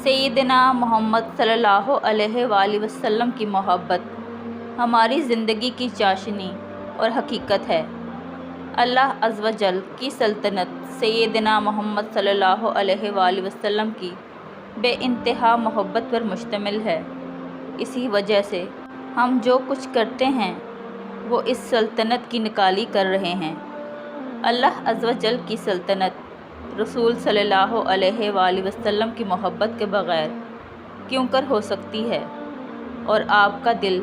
سیدنا محمد صلی اللہ علیہ وآلہ وسلم کی محبت ہماری زندگی کی چاشنی اور حقیقت ہے۔ اللہ عز و جل کی سلطنت سیدنا محمد صلی اللہ علیہ وآلہ وسلم کی بے انتہا محبت پر مشتمل ہے۔ اسی وجہ سے ہم جو کچھ کرتے ہیں وہ اس سلطنت کی نکالی کر رہے ہیں۔ اللہ عز و جل کی سلطنت رسول صلی اللہ علیہ وآلہ وسلم کی محبت کے بغیر کیوں کر ہو سکتی ہے، اور آپ کا دل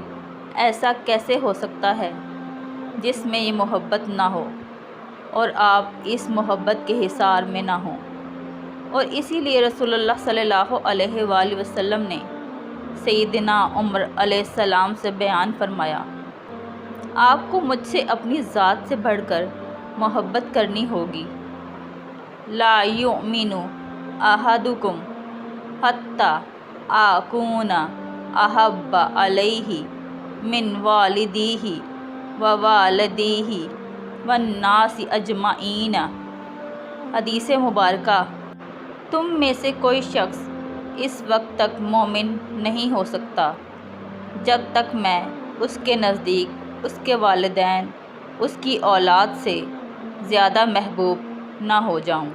ایسا کیسے ہو سکتا ہے جس میں یہ محبت نہ ہو اور آپ اس محبت کے حصار میں نہ ہوں۔ اور اسی لیے رسول اللہ صلی اللہ علیہ وآلہ وسلم نے سیدنا عمر علیہ السلام سے بیان فرمایا، آپ کو مجھ سے اپنی ذات سے بڑھ کر محبت کرنی ہوگی۔ لا یؤمن احدکم حتی اکون احب الیہ من والدیہ ووالدیہ والناس اجمعین۔ حدیث مبارکہ۔ تم میں سے کوئی شخص اس وقت تک مومن نہیں ہو سکتا جب تک میں اس کے نزدیک اس کے والدین، اس کی اولاد سے زیادہ محبوب نہ ہو جاؤں۔